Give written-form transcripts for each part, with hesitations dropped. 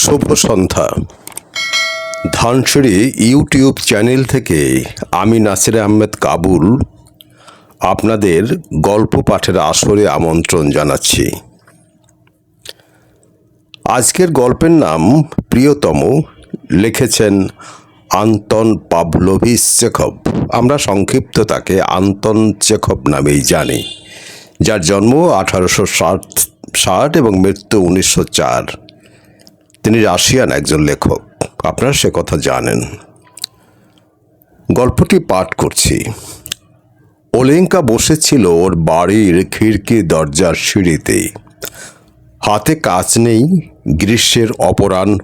শুভ সন্ধ্যা। Dhansiri YouTube channel থেকে আমি নাসির আহমেদ কাবুল আপনাদের গল্প পাঠের আসরে আমন্ত্রণ জানাচ্ছি। আজকের গল্পের নাম প্রিয়তম, লিখেছেন আন্তন পাভলোভিচ চেখভ। আমরা সংক্ষিপ্ত তাকে আন্তন চেখভ নামেই জানি, যার জন্ম 1860 এবং মৃত্যু 1904। তিনি রাশিয়ান একজন লেখক, আপনারা সে কথা জানেন। গল্পটি পাঠ করছি। ওলেঙ্কা বসেছিল ওর বাড়ির খিড়কি দরজার সিঁড়িতে। হাতে কাজ নেই, গ্রীষ্মের অপরাহ্ন,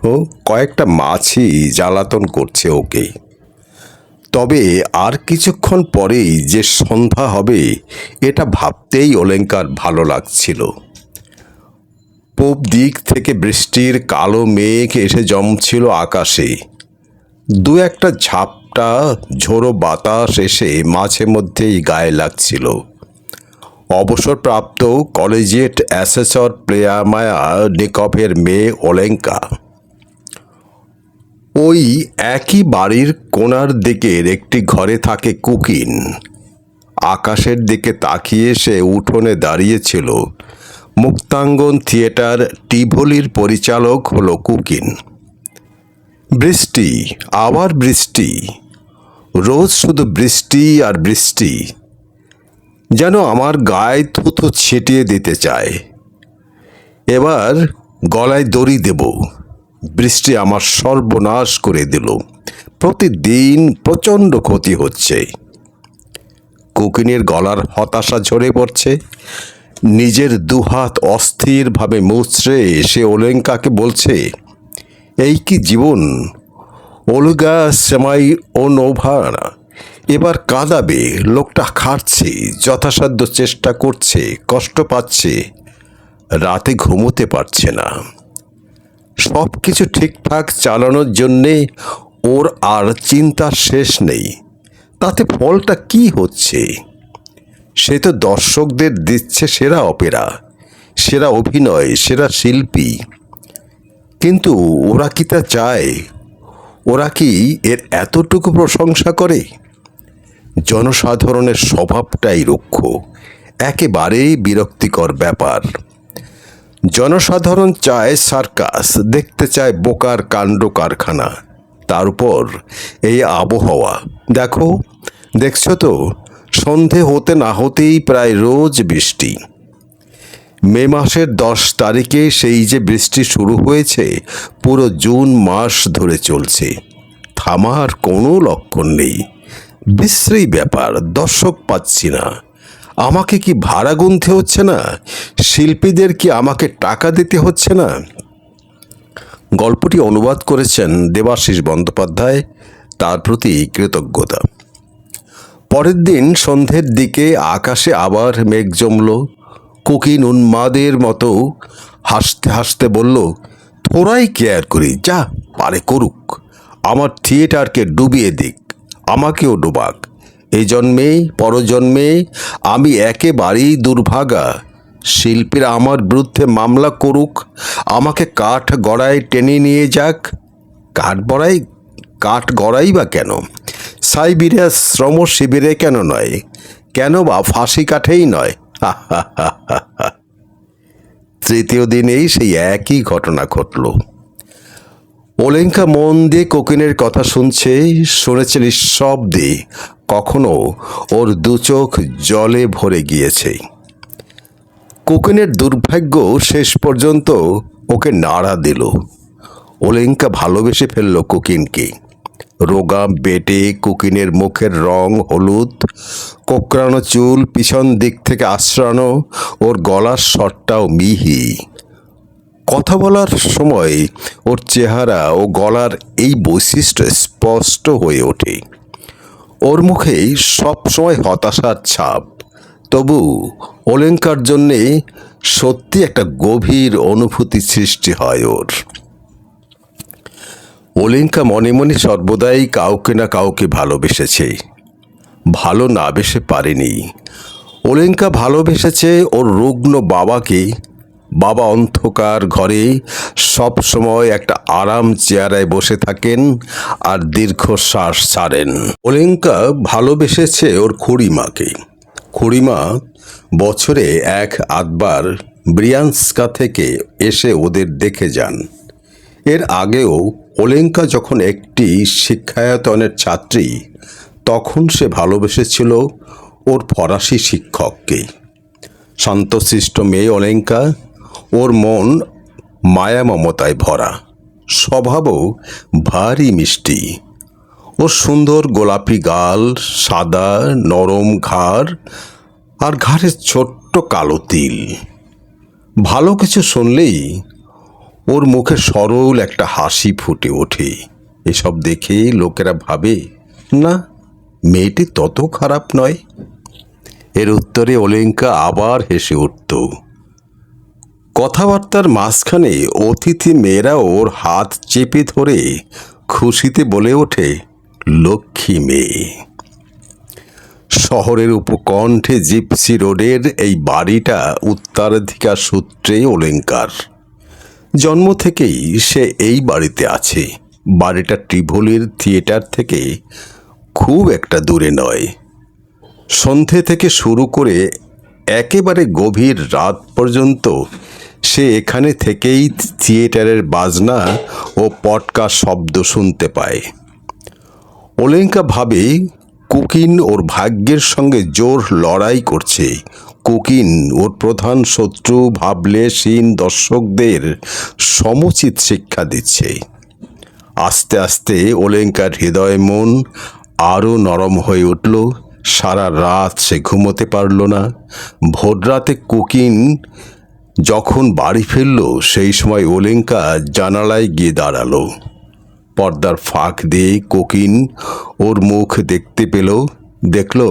কয়েকটা মাছি জ্বালাতন করছে ওকে। তবে আর কিছুক্ষণ পরেই যে সন্ধ্যা হবে এটা ভাবতেই ওলেঙ্কার ভালো লাগছিল। পূব দিক থেকে বৃষ্টির কালো মেঘ এসে জমছিল আকাশে। দু একটা ঝাপটা ঝোড়ো বাতাস এসে মাঝে মধ্যেই গায়ে লাগছিল। অবসরপ্রাপ্ত কলেজিয়েট অ্যাসেসর প্রেয়ামায়া নিকভের মেয়ে ওলেঙ্কা। ওই একই বাড়ির কোণার দিকের একটি ঘরে থাকে কুকিন। আকাশের দিকে তাকিয়ে সে উঠোনে দাঁড়িয়েছিল। মুক্তাঙ্গন থিয়েটার টিভলির পরিচালক হলো কুকিন। বৃষ্টি, আবার বৃষ্টি, রোজ শুধু বৃষ্টি আর বৃষ্টি, যেন আমার গায়ে থুথু ছিটিয়ে দিতে চায়। এবার গলায় দড়ি দেব। বৃষ্টি আমার সর্বনাশ করে দিল। প্রতিদিন প্রচণ্ড ক্ষতি হচ্ছে। কুকিনের গলার হতাশা ঝরে পড়ছে। নিজের দুহাত অস্থিরভাবে মুচড়ে সে ওলেঙ্কাকে বলছে, এই কি জীবন? ওলগা সেমাই ও নোভানা এবার কাঁদাবে। লোকটা খাটছে, যথাসাধ্য চেষ্টা করছে, কষ্ট পাচ্ছে, রাতে ঘুমোতে পারছে না। সব কিছু ঠিকঠাক চালানোর জন্যে ওর আর চিন্তার শেষ নেই। তাতে ফলটা কি হচ্ছে? সে তো দর্শকদের দিচ্ছে সেরা অপেরা, সেরা অভিনয়, সেরা শিল্পী। কিন্তু ওরা কি তা চায়? ওরা কি এর এতটুকু প্রশংসা করে? জনসাধারণের স্বভাবটাই রুক্ষ, একেবারেই বিরক্তিকর ব্যাপার। জনসাধারণ চায় সার্কাস, দেখতে চায় বোকার কাণ্ড কারখানা। তার উপর এই আবহাওয়া। দেখছো তো, সন্ধে হতে না হতেই প্রায় রোজ বৃষ্টি। মে মাসের 10 তারিখে সেই যে বৃষ্টি শুরু হয়েছে, পুরো জুন মাস ধরে চলছে। থামার কোনো লক্ষণ নেই। বিশ্রী ব্যাপার। দর্শক পাচ্ছি না। আমাকে কি ভাড়া গুনতে হচ্ছে না? শিল্পীদের কি আমাকে টাকা দিতে হচ্ছে না? গল্পটি অনুবাদ করেছেন দেবাশিস বন্দ্যোপাধ্যায়, তার প্রতি কৃতজ্ঞতা। পরের দিন সন্ধ্যের দিকে আকাশে আবার মেঘ জমল। কুকিন উন্মাদের মতো হাসতে হাসতে বলল, তোরাই কেয়ার করি, যা পারে করুক। আমার থিয়েটারকে ডুবিয়ে দিক, আমাকেও ডোবাক। এই জন্মে পরজন্মে আমি একেবারেই দুর্ভাগা। শিল্পীরা আমার বিরুদ্ধে মামলা করুক, আমাকে কাঠ গড়ায় টেনে নিয়ে যাক। কাঠ গড়াই বা কেন? সাইবেরিয়া শ্রম শিবিরে কেন নয়? কেন বা ফাঁসি কাঠেই নয়? তৃতীয় দিনেই সেই একই ঘটনা ঘটল। ওলেঙ্কা মন দিয়ে কোকিনের কথা শুনেছে নিঃশব্দে। কখনো ওর দু চোখ জলে ভরে গিয়েছে। কোকিনের দুর্ভাগ্য শেষ পর্যন্ত ওকে নাড়া দিল। ওলেঙ্কা ভালোবেসে ফেলল কোকিনকে। রোগা বেটে কোকিনের মুখের রং হলুদ, কোঁকড়ানো চুল পিছন দিক থেকে আঁচড়ানো, ওর গলার স্বরটাও মিহি। কথা বলার সময় ওর চেহারা ও গলার এই বৈশিষ্ট্য স্পষ্ট হয়ে ওঠে। ওর মুখে সবসময় হতাশার ছাপ। তবু ওলেঙ্কার জন্যে সত্যি একটা গভীর অনুভূতি সৃষ্টি হয় ওর। ওলেঙ্কা মনে মনে সর্বদাই কাউকে না কাউকে ভালোবেসেছে। ভালো না বেসে পারেনি। ওলেঙ্কা ভালোবেসেছে ওর রুগ্ন বাবাকে, বাবা অন্ধকার ঘরে সব সময় একটা আরাম চেয়ারে বসে থাকেন আর দীর্ঘশ্বাস ছাড়েন। ওলেঙ্কা ভালোবেসেছে ওর খুড়িমাকে। খুড়িমা বছরে এক আধবার ব্রিয়ান্স্কা থেকে এসে ওদের দেখে যান। এর আগেও ওলেঙ্কা যখন একটি শিক্ষায়তনের ছাত্রী, তখন সে ভালোবেসেছিল ওর ফরাসি শিক্ষককে। শান্তশিষ্ট মেয়ে ওলেঙ্কা, ওর মন মায়া মমতায় ভরা, স্বভাবও ভারী মিষ্টি। ওর সুন্দর গোলাপি গাল, সাদা নরম ঘাড় আর ঘাড়ের ছোট্ট কালো তিল। ভালো কিছু শুনলেই ওর মুখে সরল একটা হাসি ফুটে ওঠে। এসব দেখে লোকেরা ভাবে, না, মেয়েটি তত খারাপ নয়। এর উত্তরে ওলেঙ্কা আবার হেসে উঠত। কথাবার্তার মাঝখানে অতিথি মেয়েরা ওর হাত চেপে ধরে খুশিতে বলে ওঠে, লক্ষ্মী মেয়ে। শহরের উপকণ্ঠে জিপসি রোডের এই বাড়িটা উত্তরাধিকার সূত্রে ওলেঙ্কার। জন্ম থেকেই সে এই বাড়িতে আছে। বাড়িটা টিভোলির থিয়েটার থেকে খুব একটা দূরে নয়। সন্ধে থেকে শুরু করে একেবারে গভীর রাত পর্যন্ত সে এখানে থেকেই থিয়েটারের বাজনা ও পটকা শব্দ শুনতে পায়। ওলেঙ্কা ভাবে কোকিন ওর ভাগ্যের সঙ্গে জোর লড়াই করছে। কোকিন ওর প্রধান শত্রু ভাবলে সিন দর্শকদের সমুচিত শিক্ষা দিচ্ছে। আস্তে আস্তে ওলেঙ্কার হৃদয় মন আরও নরম হয়ে উঠল। সারা রাত সে ঘুমোতে পারল না। ভোররাতে কোকিন যখন বাড়ি ফিরল, সেই সময় ওলেঙ্কা জানালায় গিয়ে দাঁড়ালো। পর্দার ফাঁক দিয়ে কোকিন ওর মুখ দেখতে পেল। দেখল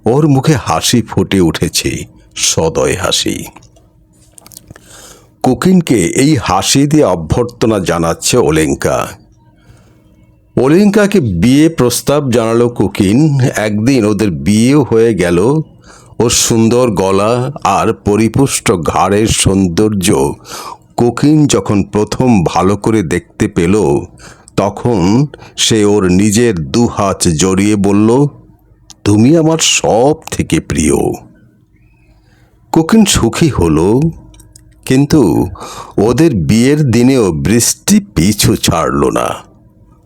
ওর মুখে হাসি ফুটে উঠেছে, সদয় হাসি। কোকিনকে এই হাসি দিয়ে অভ্যর্থনা জানাচ্ছে ওলেঙ্কা। ওলেঙ্কাকে বিয়ে প্রস্তাব জানালো কোকিন। একদিন ওদের বিয়েও হয়ে গেল। ওর সুন্দর গলা আর পরিপুষ্ট ঘাড়ের সৌন্দর্য কোকিন যখন প্রথম ভালো করে দেখতে পেল, তখন সে ওর নিজের দুহাত জড়িয়ে বলল, তুমি আমার সব থেকে প্রিয়। কোকিন সুখী হলো, কিন্তু ওদের বিয়ের দিনেও বৃষ্টি পিছু ছাড়ল না।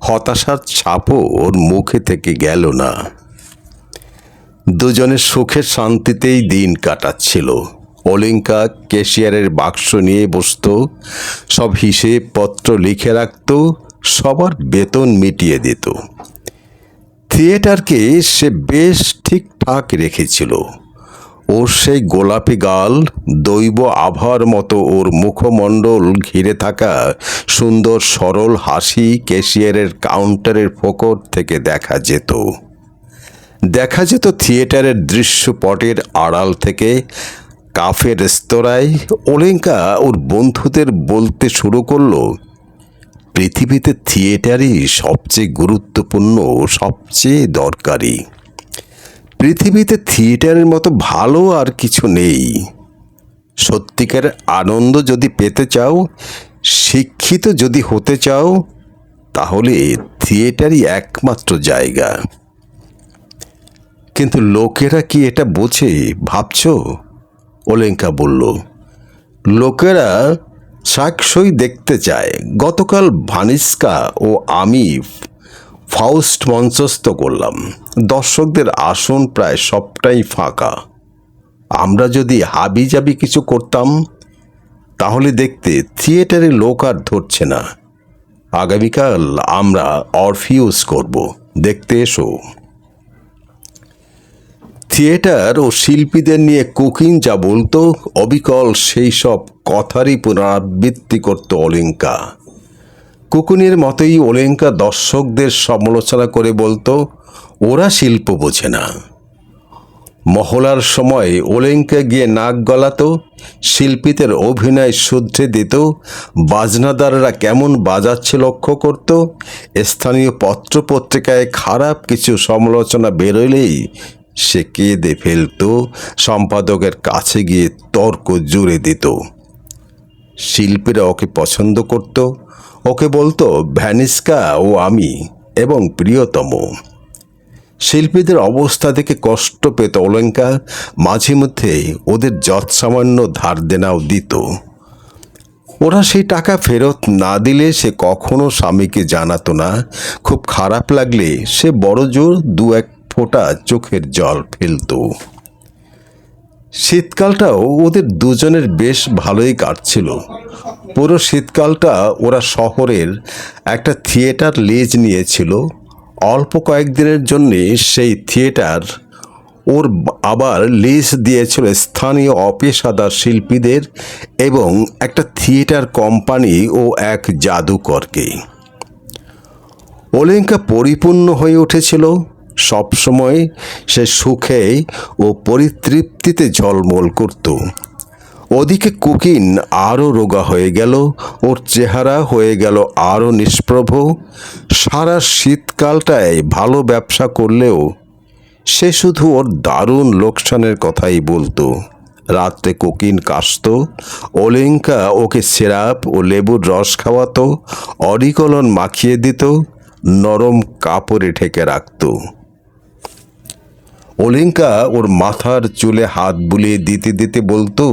হতাশার ছাপও ওর মুখে থেকে গেল না। দুজনের সুখের শান্তিতেই দিন কাটাচ্ছিল। ওলেঙ্কা ক্যাশিয়ারের বাক্স নিয়ে বসত, সব হিসেব পত্র লিখে রাখত, সবার বেতন মিটিয়ে দিত। থিয়েটারকে সে বেশ ঠিকঠাক রেখেছিল। ওর সেই গোলাপি গাল, দৈব আভার মতো ওর মুখমণ্ডল ঘিরে থাকা সুন্দর সরল হাসি ক্যাশিয়ারের কাউন্টারের ফোকর থেকে দেখা যেত। থিয়েটারের দৃশ্যপটের আড়াল থেকে। কাফে রেস্তোরাঁয় ওলেঙ্কা ওর বন্ধুদের বলতে শুরু করলো, পৃথিবীতে থিয়েটারই সবচেয়ে গুরুত্বপূর্ণ, সবচেয়ে দরকারি। পৃথিবীতে থিয়েটারের মতো ভালো আর কিছু নেই। সত্যিকার আনন্দ যদি পেতে চাও, শিক্ষিত যদি হতে চাও, তাহলে থিয়েটারই একমাত্র জায়গা। কিন্তু লোকেরা কি এটা বোঝে ভাবছ? ওলেঙ্কা বলল, লোকেরা সাকসই দেখতে চায়। গতকাল ভানিস্কা ও আমি ফাউস্ট মঞ্চস্থ করলাম। দর্শকদের আসন প্রায় সবটাই ফাঁকা। আমরা যদি হাবিজাবি কিছু করতাম, তাহলে দেখতে থিয়েটারে লোক আর ধরছে না। আগামীকাল আমরা অরফিউস করব, দেখতে এসো। থিয়েটার ও শিল্পীদের নিয়ে কোকিন যা বলতো, অবিকল সেই সব কথারই পুনরাবৃত্তি করত ওলেঙ্কা। কোকিনের মতোই ওলেঙ্কা দর্শকদের সমালোচনা করে বলতো, ওরা শিল্প বোঝে না। মহলার সময় ওলেঙ্কা গিয়ে নাক গলাতো, শিল্পীদের অভিনয় শুধরে দিত, বাজনাদাররা কেমন বাজাচ্ছে লক্ষ্য করত। স্থানীয় পত্রপত্রিকায় খারাপ কিছু সমালোচনা বেরোলেই সে কেঁদে ফেলত, সম্পাদকের কাছে গিয়ে তর্ক জুড়ে দিত। শিল্পীরা ওকে পছন্দ করত, ওকে বলতো ভ্যানিস্কা ও আমি এবং প্রিয়তম। শিল্পীদের অবস্থা দেখে কষ্ট পেত ওলেঙ্কা। মাঝে মধ্যে ওদের যৎসামান্য ধার দেনাও দিত। ওরা সেই টাকা ফেরত না দিলে সে কখনো স্বামীকে জানাতো না। খুব খারাপ লাগলে সে বড় জোর দু এক ফোঁটা চোখের জল ফেলত। শীতকালটাও ওদের দুজনের বেশ ভালোই কাটছিল। পুরো শীতকালটা ওরা শহরের একটা থিয়েটার লিজ নিয়েছিল। অল্প কয়েকদিনের জন্যে সেই থিয়েটার ওর আবার লিজ দিয়েছিল স্থানীয় অপেশাদার শিল্পীদের এবং একটা থিয়েটার কোম্পানি ও এক জাদুকরকে। ওলেঙ্কা পরিপূর্ণ হয়ে উঠেছিল। সবসময় সে সুখে ও পরিতৃপ্তিতে ঝলমল করত। ওদিকে কুকিন আরও রোগা হয়ে গেল, ওর চেহারা হয়ে গেল আরও নিষ্প্রভ। সারা শীতকালটায় ভালো ব্যবসা করলেও সে শুধু ওর দারুণ লোকসানের কথাই বলতো। রাত্রে কুকিন কাশত, ওলেঙ্কা ওকে সিরাপ ও লেবুর রস খাওয়াতো, অরিকলন মাখিয়ে দিত, নরম কাপড়ে ঢেকে রাখত। ওলেঙ্কা ওর মাথার চুলে হাত বুলিয়ে দিতে দিতে বলতো,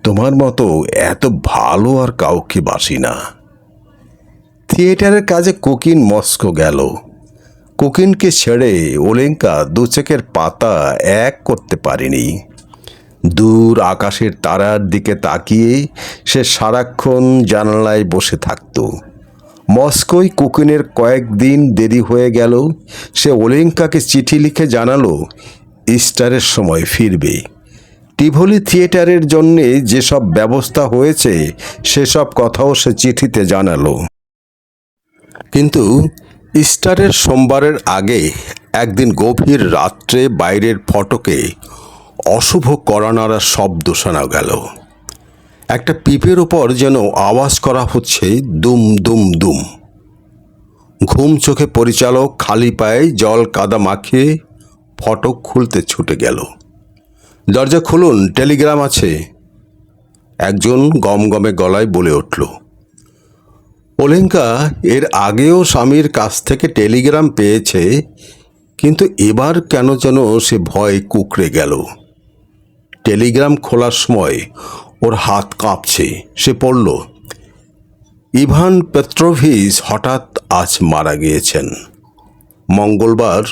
তোমার মতো এত ভালো আর কাউকে বাসি না। থিয়েটারের কাজে কুকিন মস্কো গেল। কুকিনকে ছেড়ে ওলেঙ্কা দু চোখের পাতা এক করতে পারেনি। দূর আকাশের তারার দিকে তাকিয়ে সে সারাক্ষণ জানালায় বসে থাকত। মস্কোয় কুকিনের কয়েকদিন দেরি হয়ে গেল। সে ওলেঙ্কাকে চিঠি লিখে জানালো ইস্টারের সময় ফিরবে। টিভলি থিয়েটারের জন্যে যেসব ব্যবস্থা হয়েছে সেসব কথাও সে চিঠিতে জানালো। কিন্তু ইস্টারের সোমবারের আগে একদিন গভীর রাত্রে বাইরের ফটকে অশুভ কড়া শব্দ শোনা গেল। একটা পিপের ওপর যেন আওয়াজ করা হচ্ছে দুম দুম দুম। ঘুম চোখে পরিচালক খালি পায়ে জল কাদা মাখিয়ে ফটক খুলতে ছুটে গেল। দরজা খুলুন, টেলিগ্রাম আছে, একজন গমগমে গলায় বলে উঠল। ওলেঙ্কা এর আগেও স্বামীর কাছ থেকে টেলিগ্রাম পেয়েছে, কিন্তু এবার কেন যেন সে ভয়ে কুঁকড়ে গেল। টেলিগ্রাম খোলার সময় ওর হাত কাঁপছে। সে পড়ল, ইভান পেত্রোভিচ হঠাৎ আজ মারা গিয়েছেন। মঙ্গলবার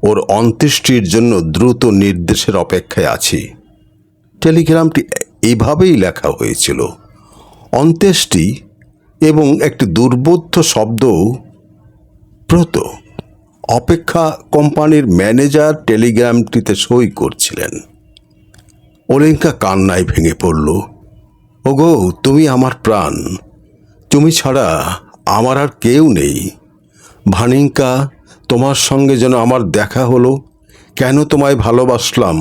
ওর অন্ত্যেষ্টির জন্য দ্রুত নির্দেশের অপেক্ষায় আছি। টেলিগ্রামটি এভাবেই লেখা হয়েছিল। অন্ত্যেষ্টি এবং একটি দুর্বোধ্য শব্দ ব্রত। অপেক্ষা কোম্পানির ম্যানেজার টেলিগ্রামটিতে সই করছিলেন। ওলেঙ্কা কান্নায় ভেঙে পড়ল। ওগো, তুমি আমার প্রাণ, তুমি ছাড়া আমার আর কেউ নেই। ভানিঙ্কা, তোমার সঙ্গে যেন আমার দেখা হলো। কেন তোমায় ভালোবাসলাম?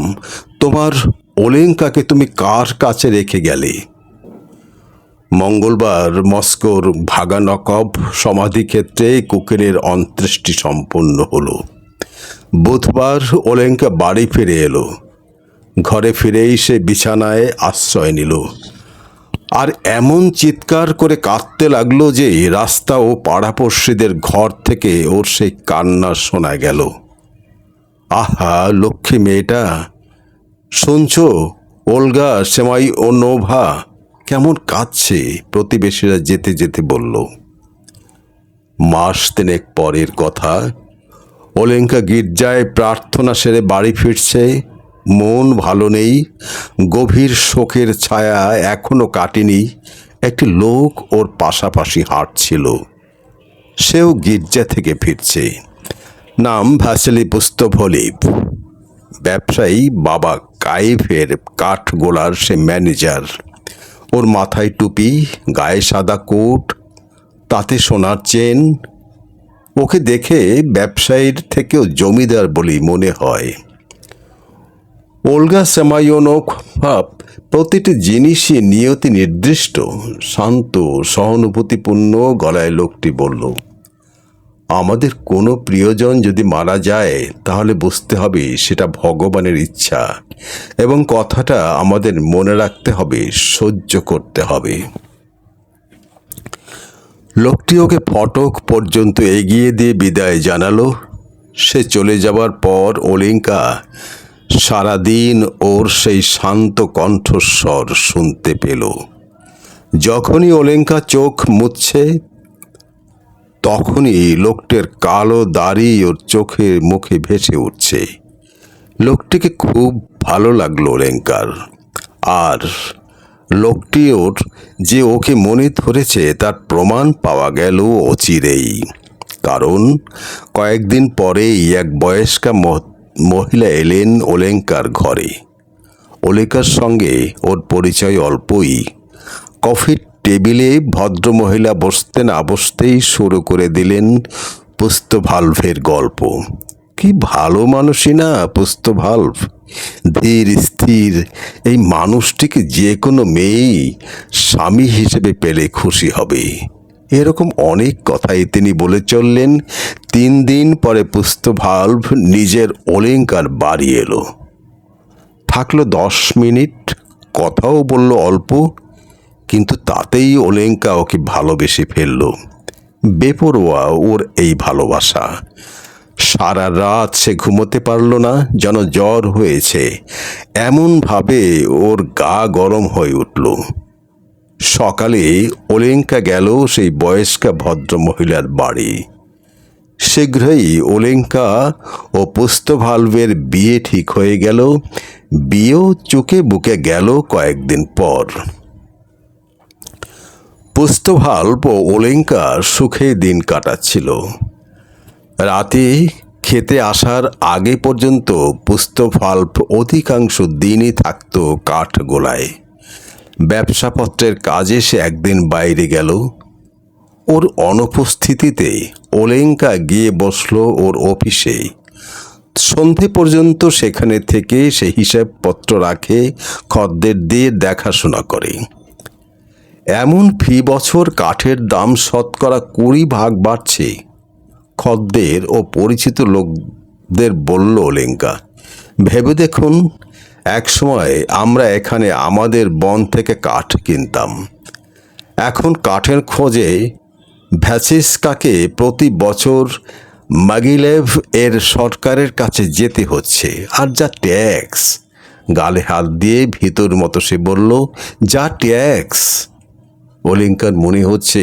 তোমার ওলেঙ্কাকে তুমি কার কাছে রেখে গেলে? মঙ্গলবার মস্কোর ভাগানকভ সমাধিক্ষেত্রে কুকিনের অন্ত্যেষ্টি সম্পন্ন হলো। বুধবার ওলেঙ্কা বাড়ি ফিরে এলো। ঘরে ফিরেই সে বিছানায় আশ্রয় নিল আর এমন চিৎকার করে কাঁদতে লাগলো যে রাস্তা ও পাড়াপড়শিদের ঘর থেকে ওর সেই কান্না শোনা গেল। আহা, লক্ষ্মী মেয়েটা, শুনছো? ওলগা, সেমাই ও নোভা কেমন কাঁদছে, প্রতিবেশীরা যেতে যেতে বলল। মাস তিনেক পরের কথা। ওলেঙ্কা গির্জায় প্রার্থনা সেরে বাড়ি ফিরছে। মন ভালো নেই, গভীর শোকের ছায়া এখনো কাটেনি। একটি লোক ওর পাশাপাশি হাঁটছিল। সেও গির্জা থেকে ফিরছে। নাম ভ্যাসেলি পুস্তভলিভ। ব্যবসায়ী বাবা কাইভের কাঠগোলার সে ম্যানেজার। ওর মাথায় টুপি, গায়ে সাদা কোট, তাতে সোনার চেন। ওকে দেখে ব্যবসায়ীর থেকেও জমিদার বলেই মনে হয়। ওলগা সেমায়োনোভা প্রতিটি জিনিসই নিয়তি নির্দিষ্ট। শান্ত, সহানুভূতিপূর্ণ গলায় লোকটি বলল, আমাদের কোনো প্রিয়জন যদি মারা যায় তাহলে বুঝতে হবে সেটা ভগবানের ইচ্ছা, এবং কথাটা আমাদের মনে রাখতে হবে, সহ্য করতে হবে। লোকটি ওকে ফটক পর্যন্ত এগিয়ে দিয়ে বিদায় জানালো। সে চলে যাবার পর ওলেঙ্কা সারাদিন ওর সেই শান্ত কণ্ঠস্বর শুনতে পেল। যখনই ওলেঙ্কা চোখ মুছছে তখনই লোকটির কালো দাড়ি ওর চোখে মুখে ভেসে উঠছে। লোকটিকে খুব ভালো লাগলো ওলেঙ্কার। আর লোকটি ওর যে ওকে মনে ধরেছে তার প্রমাণ পাওয়া গেল অচিরেই। কারণ কয়েকদিন পরেই এক বয়স্কা মহিলা এলেন ওলেঙ্কার ঘরে। ওলেঙ্কার সঙ্গে ওর পরিচয় অল্পই। কফির টেবিলে ভদ্রমহিলা বসতে না বসতেই শুরু করে দিলেন পুস্তভালভের গল্প। কি ভালো মানুষই না পুস্তভালভ, ধীর স্থির। এই মানুষটিকে যে কোনো মেয়েই স্বামী হিসেবে পেলে খুশি হবে। এরকম অনেক কথাই তিনি বলে চললেন। 3 দিন পরে পুস্তভালভ নিজের ওলেঙ্কার বাড়ি এলো। থাকলো 10 মিনিট, কথাও বলল অল্প, কিন্তু তাতেই ওলেঙ্কা ওকে ভালোবেসে ফেলল। বেপরোয়া ওর এই ভালোবাসা। সারা রাত সে ঘুমোতে পারল না, যেন জ্বর হয়েছে। এমনভাবে ওর গা গরম হয়ে উঠল। সকালে ওলেঙ্কা গেল সেই বয়স্কা ভদ্রমহিলার বাড়ি। শীঘ্রই ওলেঙ্কা ও পুস্তভালভের বিয়ে ঠিক হয়ে গেল। বিয়েও চুকে বুকে গেল কয়েকদিন পর। পুস্তভালভ ও ওলেঙ্কা সুখে দিন কাটাচ্ছিল। রাতে খেতে আসার আগে পর্যন্ত পুস্তভালভ অধিকাংশ দিনই থাকত কাঠগোলায়। ব্যবসাপত্রের কাজে সে একদিন বাইরে গেল। ওর অনুপস্থিতিতে ওলেঙ্কা গিয়ে বসল ওর অফিসে। সন্ধে পর্যন্ত সেখানে থেকে সে হিসাবপত্র রাখে, খদ্দের দিয়ে দেখাশোনা করে। এমন ফি বছর কাঠের দাম শতকরা 20% বাড়ছে। খদ্দের ও পরিচিত লোকদের বলল ওলেঙ্কা, ভেবে দেখুন, একসময় আমরা এখানে আমাদের বন থেকে কাঠ কিনতাম। এখন কাঠের খোঁজে ভ্যাসিসকাকে প্রতি বছর মাগিলেভ এর সরকারের কাছে যেতে হচ্ছে। আর যা ট্যাক্স! গালে হাত দিয়ে ভিতর মতো সে বলল, যা ট্যাক্স! ওলেঙ্কার মনে হচ্ছে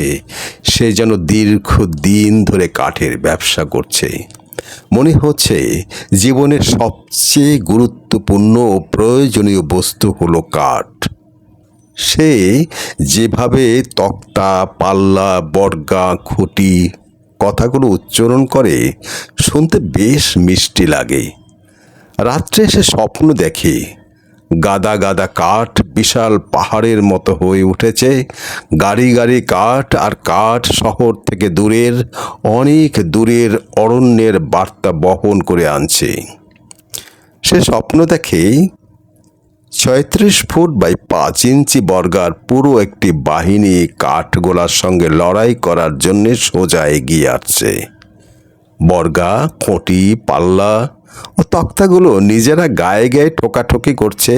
সে যেন দীর্ঘদিন ধরে কাঠের ব্যবসা করছে। মনে হচ্ছে জীবনের সবচেয়ে গুরুত্বপূর্ণ ও প্রয়োজনীয় বস্তু হলো কাঠ। সে যেভাবে তক্তা, পাল্লা, বর্গা, খুঁটি কথাগুলো উচ্চারণ করে শুনতে বেশ মিষ্টি লাগে। রাত্রে সে স্বপ্ন দেখে গাদা গাদা কাঠ বিশাল পাহাড়ের মতো হয়ে উঠেছে। গাড়ি গাড়ি কাঠ, আর কাঠ শহর থেকে দূরের, অনেক দূরের অরণ্যের বার্তা বহন করে আনছে। সে স্বপ্ন দেখে 36 ফুট বাই 5 ইঞ্চি বর্গার পুরো একটি বাহিনী কাঠগোলার সঙ্গে লড়াই করার জন্য সোজা এগিয়ে আসছে। বর্গা, খুঁটি, পাল্লা ও তক্তাগুলো নিজেরা গায়ে গায়ে ঠোকাঠুকি করছে।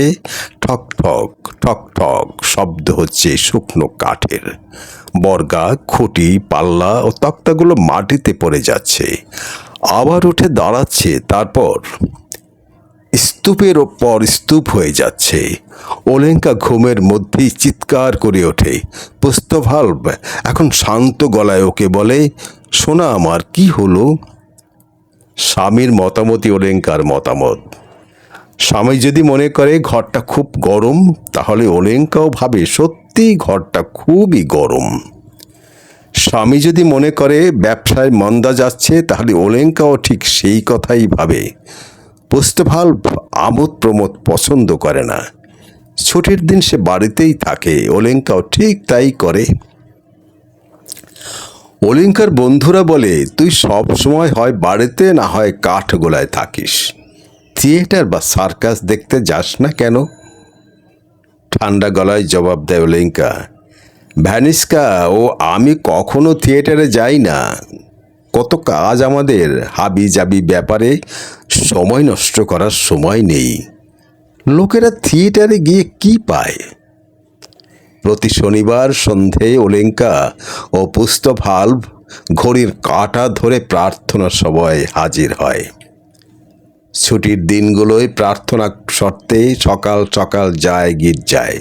ঠক ঠক ঠক ঠক শব্দ হচ্ছে শুকনো কাঠের। বর্গা, খুঁটি, পাল্লা ও তক্তাগুলো মাটিতে পড়ে যাচ্ছে, আবার উঠে দাঁড়াচ্ছে, তারপর স্তূপের ওপর স্তূপ হয়ে যাচ্ছে। ওলেঙ্কা ঘুমের মধ্যেই চিৎকার করে ওঠে। পুস্তভালভ এখন শান্ত গলায় ওকে বলে, শোনা আমার, কি হলো? স্বামীর মতামতই ওলেঙ্কার মতামত। স্বামী যদি মনে করে ঘরটা খুব গরম, তাহলে ওলেঙ্কাও ভাবে সত্যি ঘরটা খুবই গরম। স্বামী যদি মনে করে ব্যবসায় মন্দা যাচ্ছে, তাহলে ওলেঙ্কাও ঠিক সেই কথাই ভাবে। পুস্তভালভ আমোদ প্রমোদ পছন্দ করে না। ছুটির দিন সে বাড়িতেই থাকে, ওলেঙ্কাও ঠিক তাই করে। ওলেঙ্কার বন্ধুরা বলে, তুই সব সময় হয় বাড়িতে না হয় কাঠগোলায় থাকিস, থিয়েটার বা সার্কাস দেখতে যাস না কেন? ঠান্ডা গলায় জবাব দেয় ওলেঙ্কা, ভ্যানিস্কা ও আমি কখনো থিয়েটারে যাই না। কত কাজ আমাদের, হাবি জাবি ব্যাপারে সময় নষ্ট করার সময় নেই। লোকেরা থিয়েটারে গিয়ে কি পায়? প্রতি শনিবার সন্ধে ওলেঙ্কা ও পুস্তভাল্ভ ঘড়ির কাঁটা ধরে প্রার্থনা সভায় হাজির হয়। ছুটির দিনগুলোয় প্রার্থনা শর্তে সকাল সকাল যায় গির্জায়।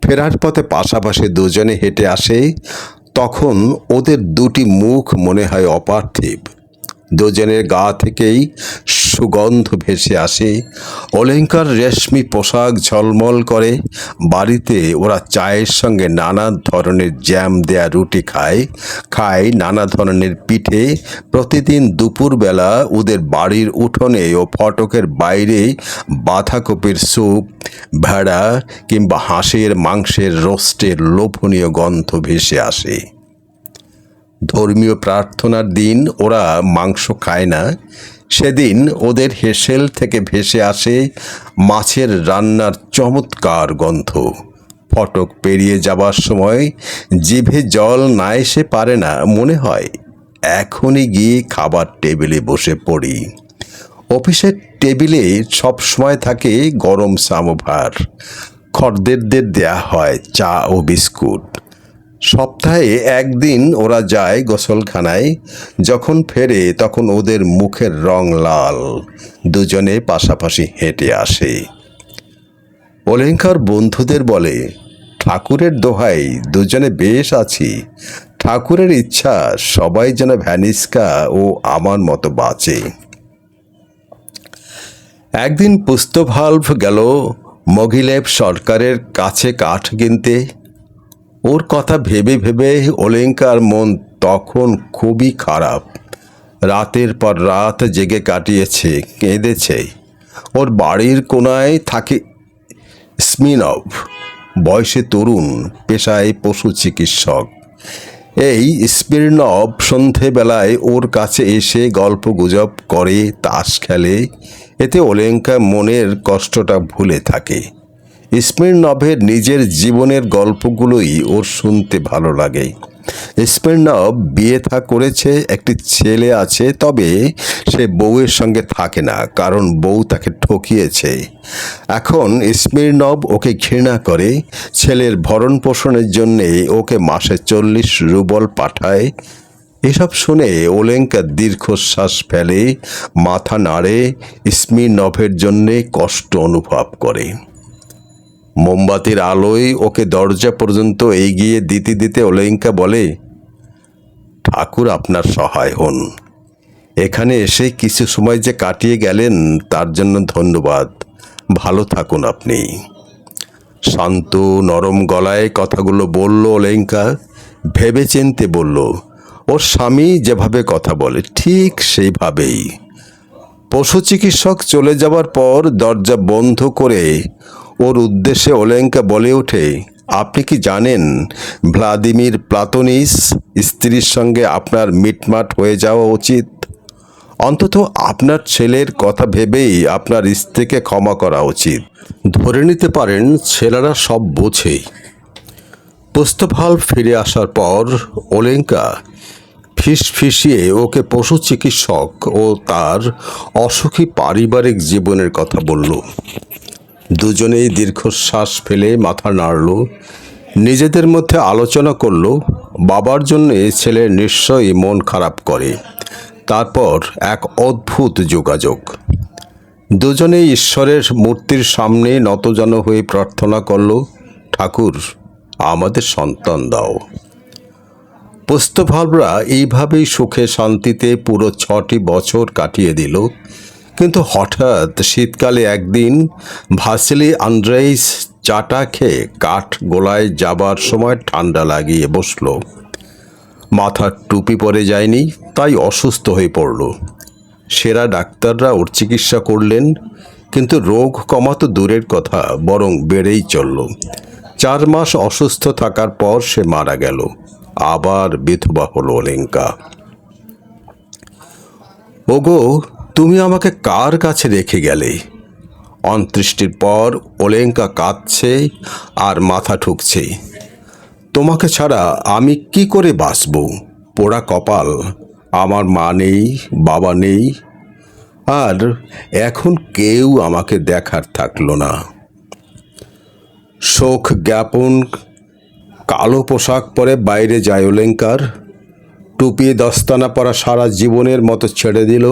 ফেরার পথে পাশাপাশি দুজনে হেঁটে আসে। তখন ওদের দুটি মুখ মনে হয় অপার্থিব। দুজনের গা থেকেই সুগন্ধ ভেসে আসে। ওলেঙ্কার রেশমি পোশাক ঝলমল করে। বাড়িতে ওরা চায়ের সঙ্গে নানা ধরনের জ্যাম দেয়া রুটি খায় নানা ধরনের পিঠে। প্রতিদিন দুপুরবেলা ওদের বাড়ির উঠোনে ও ফটকের বাইরে বাঁধাকপির স্যুপ, ভেড়া কিংবা হাঁসের মাংসের রোস্টের লোভনীয় গন্ধ ভেসে আসে। ধর্মীয় প্রার্থনার দিন ওরা মাংস খায় না। সেদিন ওদের হেসেল থেকে ভেসে আসে মাছের রান্নার চমৎকার গন্ধ। ফটক পেরিয়ে যাবার সময় জিভে জল না এসে পারে না, মনে হয় এখনই গিয়ে খাবার টেবিলে বসে পড়ি। অফিসের টেবিলে সব সময় থাকে গরম সামোভার। খদ্দেরদের দেয়া হয় চা ও বিস্কুট। সপ্তাহে একদিন ওরা যায় গোসলখানায়। যখন ফেরে তখন ওদের মুখের রং লাল। দুজনে পাশাপাশি হেঁটে আসে। ওলেঙ্কার বন্ধুদের বলে, ঠাকুরের দোহাই, দুজনে বেশ আছি। ঠাকুরের ইচ্ছা সবাই যেন ভ্যানিস্কা ও আমার মতো বাঁচে। একদিন পুস্তভাল্ভ গেল মগিলেভ সরকারের কাছে কাঠ কিনতে। ওর কথা ভেবে ভেবে ওলেঙ্কার মন তখন খুবই খারাপ। রাতের পর রাত জেগে কাটিয়েছে, কেঁদেছে। ওর বাড়ির কোনায় থাকে স্মিনভ, বয়সে তরুণ, পেশায় পশু চিকিৎসক। এই স্মির্নভ সন্ধেবেলায় ওর কাছে এসে গল্প গুজব করে, তাস খেলে। এতে ওলেঙ্কা মনের কষ্টটা ভুলে থাকে। স্মির্নভের নিজের জীবনের গল্পগুলোই ওর শুনতে ভালো লাগে। স্মির্নভ বিয়ে করেছে, একটি ছেলে আছে, তবে সে বউয়ের সঙ্গে থাকে না, কারণ বউ তাকে ঠকিয়েছে। এখন স্মির্নভ ওকে ঘৃণা করে। ছেলের ভরণ পোষণের জন্যে ওকে মাসে 40 রুবল পাঠায়। এসব শুনে ওলেঙ্কা দীর্ঘশ্বাস ফেলে, মাথা নাড়ে, স্মির্নভের জন্যে কষ্ট অনুভব করে। মোমবাতির আলোয় ওকে দরজা পর্যন্ত এগিয়ে দিতে দিতে ওলেঙ্কা বলে, ঠাকুর আপনার সহায় হন। এখানে এসে কিছু সময় যে কাটিয়ে গেলেন তার জন্য ধন্যবাদ। ভালো থাকুন আপনি। শান্ত নরম গলায় কথাগুলো বলল ওলেঙ্কা। ভেবে চিনতে বলল। ওর স্বামী যেভাবে কথা বলে ঠিক সেইভাবেই। পশু চিকিৎসক চলে যাবার পর দরজা বন্ধ করে ওর উদ্দেশ্যে ওলেঙ্কা বলে ওঠে, আপনি কি জানেন ভ্লাদিমির প্লাতনিস স্ত্রীর সঙ্গে আপনার মিটমাট হয়ে যাওয়া উচিত। অন্তত আপনার ছেলের কথা ভেবেই আপনার স্ত্রীকে ক্ষমা করা উচিত। ধরে নিতে পারেন ছেলেরা সব বোঝে। পুস্তভাল্ভ ফিরে আসার পর ওলেঙ্কা ফিসফিসিয়ে ওকে পশু চিকিৎসক ও তার অসুখী পারিবারিক জীবনের কথা বলল। দুজনেই দীর্ঘশ্বাস ফেলে মাথা নাড়ল। নিজেদের মধ্যে আলোচনা করল, বাবার জন্যে ছেলে নিশ্চয়ই মন খারাপ করে। তারপর এক অদ্ভুত যোগাযোগ। দুজনেই ঈশ্বরের মূর্তির সামনে নতজানু হয়ে প্রার্থনা করল, ঠাকুর আমাদের সন্তান দাও। পুস্তভাল্ভরা এইভাবেই সুখে শান্তিতে পুরো 6টি বছর কাটিয়ে দিল। কিন্তু হঠাৎ শীতকালে একদিন ভাসিলি আন্দ্রেইস চাটা খেয়ে কাঠ গোলায় যাবার সময় ঠান্ডা লাগিয়ে বসল। মাথার টুপি পরে যায়নি, তাই অসুস্থ হয়ে পড়ল। সেরা ডাক্তাররা ওর চিকিৎসা করলেন, কিন্তু রোগ কমা তো দূরের কথা, বরং বেড়েই চলল। 4 মাস অসুস্থ থাকার পর সে মারা গেল। আবার বিধবা হলো ওলেঙ্কা। ওগো, তুমি আমাকে কার কাছে রেখে গেলে? অন্ত্যেষ্টির পর ওলেঙ্কা কাঁদছে আর মাথা ঠুকছে। তোমাকে ছাড়া আমি কি করে বাঁচব? পোড়া কপাল, আমার মা নেই, বাবা নেই, আর এখন কেউ আমাকে দেখার থাকলো না। শোক জ্ঞাপন কালো পোশাক পরে বাইরে যায় ওলেঙ্কার। টুপি দস্তানা পরা সারা জীবনের মতো ছেড়ে দিল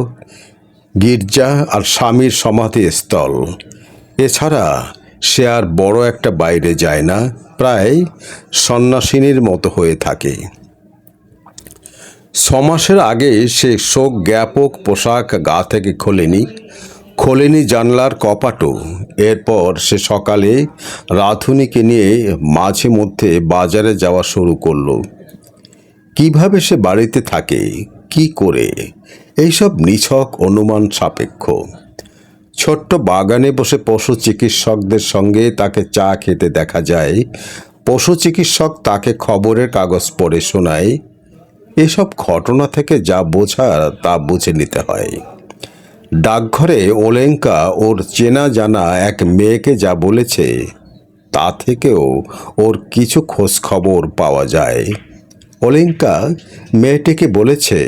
গির্জা আর স্বামীর সমাধিস্থল। এছাড়া সে আর বড় একটা বাইরে যায় না, প্রায় সন্ন্যাসিনীর মতো হয়ে থাকে। 6 মাসের আগে সে শোক জ্ঞাপক পোশাক গা থেকে খোলেনি জানলার কপাটও। এরপর সে সকালে রাধুনিকে নিয়ে মাঝে মধ্যে বাজারে যাওয়া শুরু করলো। কিভাবে সে বাড়িতে থাকে, কি করে, এইসব নিছক অনুমান সাপেক্ষ। ছোট্ট বাগানে বসে পশু চিকিৎসকদের সঙ্গে তাকে চা খেতে দেখা যায়। পশু চিকিৎসক তাকে খবরের কাগজ পড়ে শোনায়। এসব ঘটনা থেকে যা বোঝার তা বুঝে নিতে হয়। ডাকঘরে ওলেঙ্কা ওর চেনা জানা এক মেয়েকে যা বলেছে তা থেকেও ওর কিছু খোঁজ খবর পাওয়া যায়। ওলেঙ্কা মেয়েটিকে বলেছে,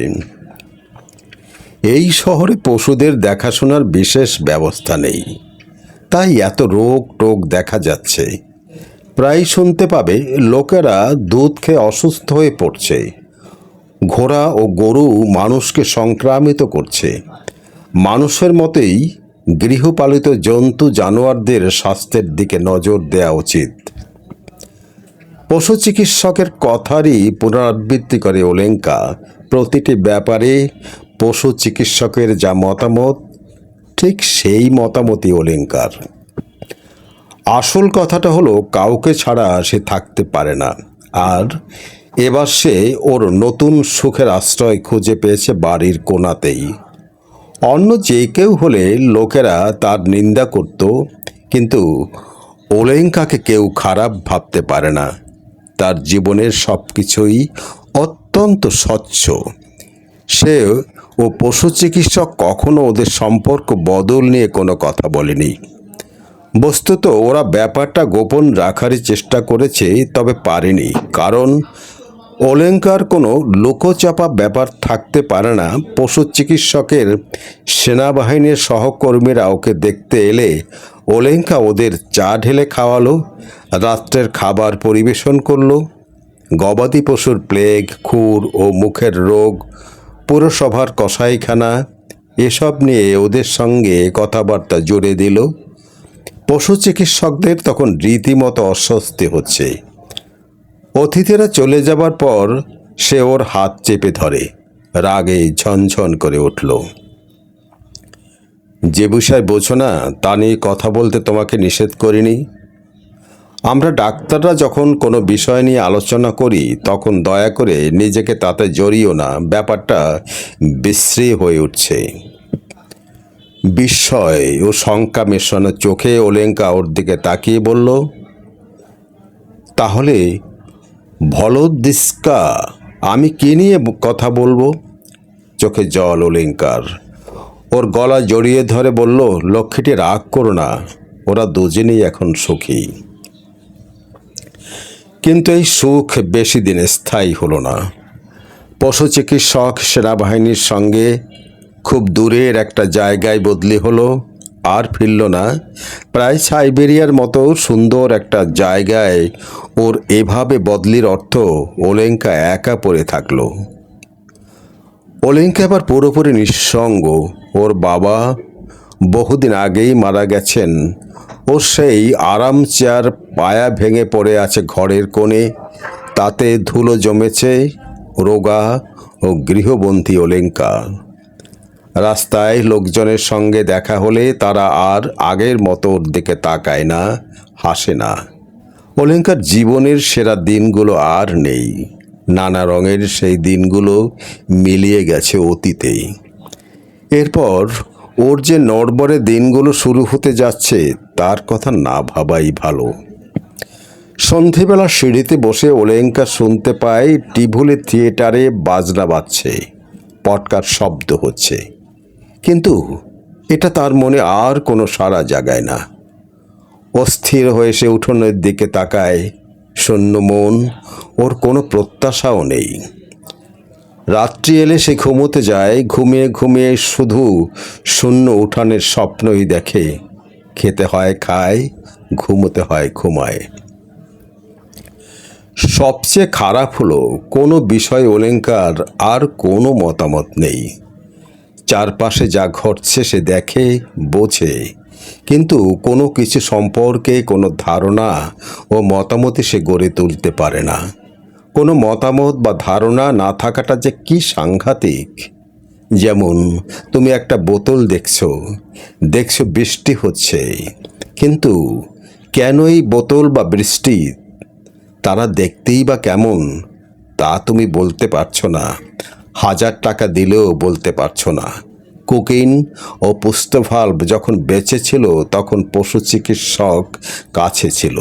এই শহরে পশুদের দেখাশোনার বিশেষ ব্যবস্থা নেই, তাই এত রোগ টোগ দেখা যাচ্ছে। প্রায় শুনতে পাবে লোকেরা দুধ খেয়ে অসুস্থ হয়ে পড়ছে। ঘোড়া ও গরু মানুষকে সংক্রামিত করছে। মানুষের মতোই গৃহপালিত জন্তু জানোয়ারদের স্বাস্থ্যের দিকে নজর দেওয়া উচিত। পশু চিকিৎসকের কথারই পুনরাবৃত্তি করে ওলেঙ্কা। প্রতিটি ব্যাপারে পশু চিকিৎসকের যা মতামত, ঠিক সেই মতামতই ওলেঙ্কার। আসল কথাটা হলো কাউকে ছাড়া সে থাকতে পারে না। আর এবার সে ওর নতুন সুখের আশ্রয় খুঁজে পেয়েছে বাড়ির কোণাতেই। অন্য যে কেউ হলে লোকেরা তার নিন্দা করত, কিন্তু ওলেঙ্কাকে কেউ খারাপ ভাবতে পারে না। তার জীবনের সব কিছুই অত্যন্ত স্বচ্ছ। সে ও পশু চিকিৎসক কখনো ওদের সম্পর্ক বদল নিয়ে কোনো কথা বলেনি। বস্তুত ওরা ব্যাপারটা গোপন রাখারই চেষ্টা করেছে, তবে পারেনি। কারণ ওলেঙ্কার কোনো লোকচাপা ব্যাপার থাকতে পারে না। পশু চিকিৎসকের সেনাবাহিনীর সহকর্মীরা ওকে দেখতে এলে ওলেঙ্কা ওদের চা ঢেলে খাওয়ালো, রাত্রের খাবার পরিবেশন করলো। গবাদি পশুর প্লেগ, খুর ও মুখের রোগ, পুরসভার কসাইখানা, এসব নিয়ে ওদের সঙ্গে কথাবার্তা জুড়ে দিল। পশু চিকিৎসকদের তখন রীতিমতো অস্বস্তি হচ্ছে। অতিথিরা চলে যাবার পর সে ওর হাত চেপে ধরে, রাগে ঝনঝন করে উঠল। যে বিষয় বোঝো না তা নিয়ে কথা বলতে তোমাকে নিষেধ করিনি। আমরা ডাক্তাররা যখন কোনো বিষয় নিয়ে আলোচনা করি তখন দয়া করে নিজেকে তাতে জড়িও না। ব্যাপারটা বিশ্রী হয়ে উঠছে। বিস্ময় ও শঙ্কা মেশানো চোখে ওলেঙ্কা ওর দিকে তাকিয়ে বলল, তাহলে ভলোদিস্কা, আমি কি নিয়ে কথা বলবো? চোখে জল ওলেঙ্কার। ওর গলা জড়িয়ে ধরে বলল, লক্ষ্মীটি রাগ করো না, ওরা দুজনেই এখন সুখী। কিন্তু এই সুখ বেশি দিন স্থায়ী হলো না। পশু চিকিৎসক সেনাবাহিনীর সঙ্গে খুব দূরের একটা জায়গায় বদলি হলো, আর ফিরল না। প্রায় সাইবেরিয়ার মতো সুন্দর একটা জায়গায় ওর এভাবে বদলির অর্থ ওলেঙ্কা একা পড়ে থাকলো। ওলেঙ্কা এবার পুরোপুরি নিঃসঙ্গ। ওর বাবা বহুদিন আগেই মারা গেছেন। ও সেই আরাম চেয়ার পায়া ভেঙে পড়ে আছে ঘরের কোণে, তাতে ধুলো জমেছে। রোগা ও গৃহবন্দী ওলেঙ্কা। রাস্তায় লোকজনের সঙ্গে দেখা হলে তারা আর আগের মতো ওর দিকে তাকায় না, হাসে না। ওলেঙ্কার জীবনের সেরা দিনগুলো আর নেই। নানা রঙের সেই দিনগুলো মিলিয়ে গেছে অতীতেই। এরপর ওর যে নড়বড়ে দিনগুলো শুরু হতে যাচ্ছে তার কথা না ভাবাই ভালো। সন্ধেবেলা সিঁড়িতে বসে ওলেঙ্কা শুনতে পায় টিভুলি থিয়েটারে বাজনা বাজছে, পটকার শব্দ হচ্ছে। কিন্তু এটা তার মনে আর কোনো সাড়া জাগায় না। অস্থির হয়ে সে উঠোনের দিকে তাকায়। শূন্য মন, ওর কোনো প্রত্যাশাও নেই। রাত্রি এলে সে ঘুমোতে যায়। ঘুমিয়ে ঘুমিয়ে শুধু শূন্য উঠানের স্বপ্নই দেখে। খেতে হয় খায়, ঘুমোতে হয় ঘুমায়। সবচেয়ে খারাপ হলো কোনো বিষয়ে ওলেঙ্কার আর কোনো মতামত নেই। চারপাশে যা ঘটছে সে দেখে, বোঝে, কিন্তু কোনো কিছু সম্পর্কে কোনো ধারণা ও মতামতই সে গড়ে তুলতে পারে না। কোনো মতামত বা ধারণা না থাকাটা যে কি সাংঘাতিক। যেমন তুমি একটা বোতল দেখছো, দেখছো বৃষ্টি হচ্ছে, কিন্তু কেন এই বোতল বা বৃষ্টি তারা দেখতেই বা কেমন তা তুমি বলতে পারছো না। 1000 টাকা দিলেও বলতে পারছো না। কোকেইন ও পুস্তভাল্ভ যখন বেঁচে ছিল তখন পশু চিকিৎসক কাছে ছিল,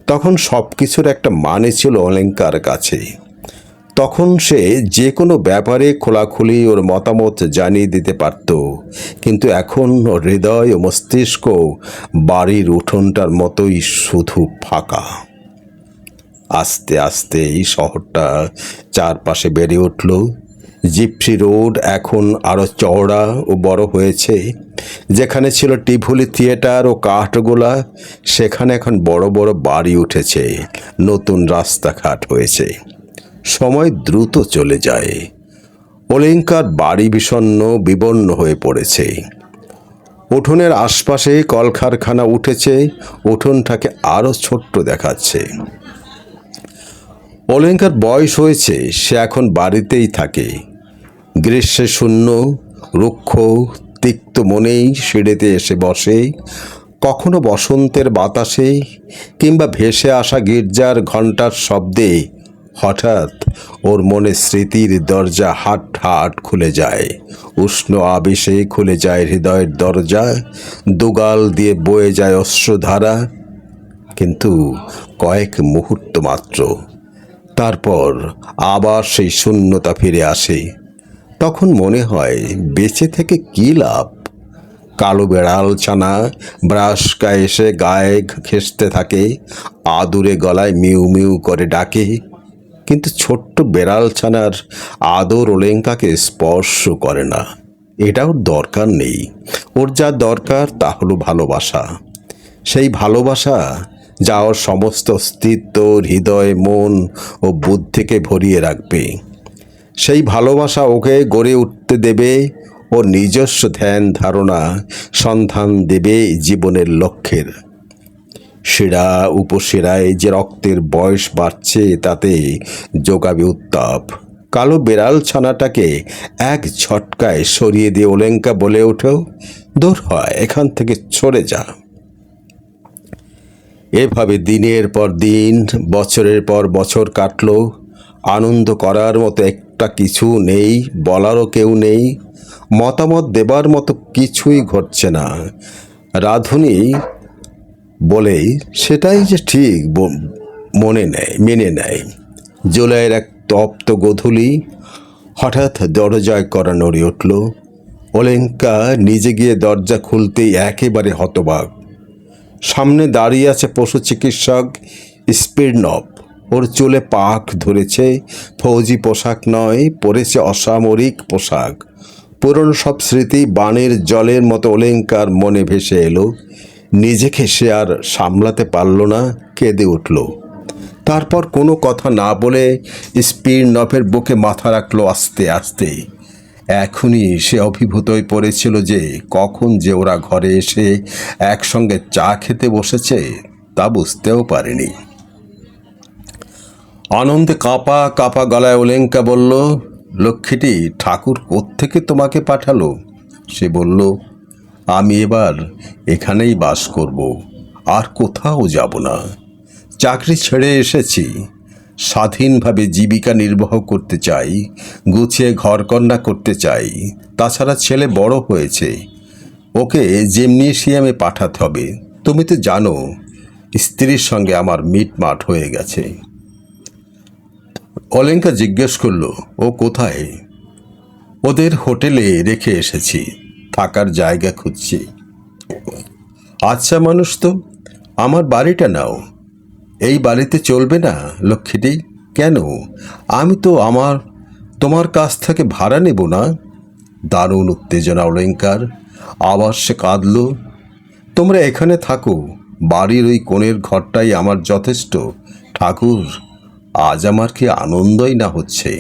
তখন সব কিছুর একটা মানে ছিল অলঙ্কার কাছে। তখন সে যে কোনো ব্যাপারে খোলাখুলি ওর মতামত জানিয়ে দিতে পারত, কিন্তু এখন ওর হৃদয় ও মস্তিষ্ক বাড়ির উঠোনটার মতোই শুধু ফাঁকা। আস্তে আস্তে এই শহরটা চারপাশে বেড়ে উঠল। জিপসি রোড এখন আরও চওড়া ও বড় হয়েছে। যেখানে ছিল টিভুলি থিয়েটার ও কাঠগোলা, সেখানে এখন বড় বড় বাড়ি উঠেছে, নতুন রাস্তাঘাট হয়েছে। সময় দ্রুত চলে যায়। ওলেঙ্কার বাড়ি বিষণ্ণ বিবর্ণ হয়ে পড়েছে। উঠোনের আশপাশে কলকারখানা উঠেছে, উঠোনটাকে আরও ছোট্ট দেখাচ্ছে। ওলেঙ্কার বয়স হয়েছে, সে এখন বাড়িতেই থাকে। গ্রীষ্মে শূন্য, রুক্ষ, তিক্ত মনেই সিঁড়িতে এসে বসে। কখনো বসন্তের বাতাসে কিংবা ভেসে আসা গির্জার ঘণ্টার শব্দে হঠাৎ ওর মনে স্মৃতির দরজা হাট হাট খুলে যায়। উষ্ণ আবেশে খুলে যায় হৃদয়ের দরজা, দুগাল দিয়ে বয়ে যায় অশ্রুধারা, কিন্তু কয়েক মুহূর্ত মাত্র। তারপর আবার সেই শূন্যতা ফিরে আসে। তখন মনে হয় বেঁচে থেকে কী লাভ। কালো বেড়াল ছানা ব্রাশকা এসে গায়ে ঘেঁষতে থাকে, আদুরে গলায় মিউ মিউ করে ডাকে, কিন্তু ছোট্ট বেড়াল ছানার আদর ওলেঙ্কাকে স্পর্শ করে না। এটা ওর দরকার নেই। ওর যা দরকার তা হলো ভালোবাসা। সেই ভালোবাসা যা ওর সমস্ত অস্তিত্ব, হৃদয়, মন ও বুদ্ধিকে ভরিয়ে রাখবে। সেই ভালোবাসা ওকে গড়ে উঠতে দেবে, ও নিজস্ব ধ্যান ধারণা সন্ধান দেবে জীবনের লক্ষ্যের। শিরা উপশিরায় যে রক্তের বয়স বাড়ছে তাতে যোগাবে উত্তাপ। কালো বেড়াল ছানাটাকে এক ঝটকায় সরিয়ে দিয়ে ওলেঙ্কা বলে ওঠে, দূর হয় এখান থেকে, সরে যা। এভাবে দিনের পর দিন, বছরের পর বছর কাটল। আনন্দ করার মতো একটা কিছু নেই, বলারও কেউ নেই, মতামত দেবার মতো কিছুই ঘটছে না। রাধুনী বলেই সেটাই যে ঠিক মেনে নেয়। জুলাইয়ের এক তপ্ত গোধূলি হঠাৎ দরজায় কড়া নড়ে উঠল। ওলেঙ্কা নিজে গিয়ে দরজা খুলতেই একেবারে হতবাক। সামনে দাঁড়িয়ে আছে পশু চিকিৎসক স্পিরনভ। ওর চুলে পাক ধরেছে, ফৌজি পোশাক নয়, পরেছে অসামরিক পোশাক। পুরনো সব স্মৃতি বানের জলের মতো ওলেঙ্কার মনে ভেসে এলো। নিজেকে সে আর সামলাতে পারল না, কেঁদে উঠল। তারপর কোনো কথা না বলে স্পিরনভের বুকে মাথা রাখলো আস্তে আস্তে। এখনই সে অভিভূত হয়ে পড়েছিল যে কখন যে ওরা ঘরে এসে একসঙ্গে চা খেতে বসেছে তা বুঝতেও পারেনি। আনন্দে কাঁপা কাঁপা গলায় ওলেঙ্কা বলল, লক্ষ্মীটি, ঠাকুর কোত্থেকে তোমাকে পাঠালো? সে বলল, আমি এবার এখানেই বাস করব, আর কোথাও যাব না। চাকরি ছেড়ে এসেছি, স্বাধীনভাবে জীবিকা নির্বাহ করতে চাই, গুছিয়ে ঘরকন্না করতে চাই। তাছাড়া ছেলে বড় হয়েছে, ওকে জিমনেশিয়ামে পাঠাতে হবে। তুমি তো জানো স্ত্রীর সঙ্গে আমার মিটমাট হয়ে গেছে। ওলেঙ্কা জিজ্ঞেস করল, ও কোথায়? ওদের হোটেলে রেখে এসেছি, থাকার জায়গা খুঁজছি। আচ্ছা মানুষ তো, আমার বাড়িটা নাও। এই বাড়িতে চলবে না লক্ষ্মীটি? কেন? আমি তো তোমার কাছ থেকে ভাড়া নেব না। দারুণ উত্তেজনা ওলেঙ্কার। আবার সে কাঁদল। তোমরা এখানে থাকো, বাড়ির ওই কোণের ঘরটাই আমার যথেষ্ট। ঠাকুর আজ আমার কি আনন্দই না হচ্ছে।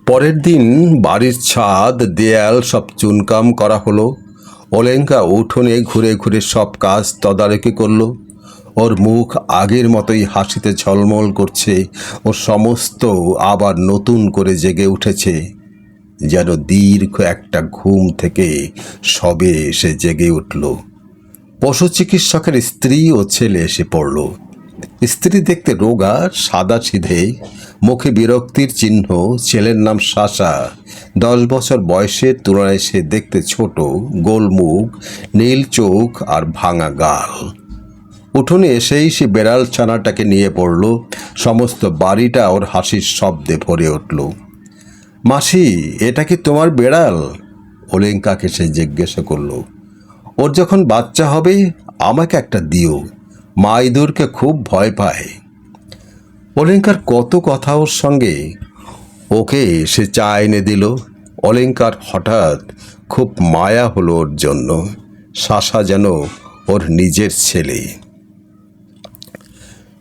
পরের দিন বাড়ির ছাদ দেয়াল সব চুনকাম করা হলো। ওলেঙ্কা উঠোনে ঘুরে ঘুরে সব কাজ তদারকি করলো। ওর মুখ আগের মতোই হাসিতে ঝলমল করছে। ও সমস্ত আবার নতুন করে জেগে উঠেছে, যেন দীর্ঘ একটা ঘুম থেকে সবে এসে জেগে উঠল। পশু চিকিৎসকের স্ত্রী ও ছেলে এসে পড়ল। স্ত্রী দেখতে রোগা, সাদা সিধে, মুখে বিরক্তির চিহ্ন। ছেলের নাম সাশা। 10 বছর বয়সের তুলনায় সে দেখতে ছোট, গোলমুখ, নীল চোখ আর ভাঙা গাল। উঠোনে এসেই সে বেড়াল ছানাটাকে নিয়ে পড়ল। সমস্ত বাড়িটা ওর হাসির শব্দে ভরে উঠল। মাসি, এটা কি তোমার বেড়াল? ওলেঙ্কাকে সে জিজ্ঞাসা করল। ওর যখন বাচ্চা হবে আমাকে একটা দিও, মা ইঁদুরকে খুব ভয় পায়। ওলেঙ্কার কত কথা ওর সঙ্গে। ওকে সে চা এনে দিল। ওলেঙ্কার হঠাৎ খুব মায়া হলো ওর জন্য। সাশা যেন ওর নিজের ছেলে।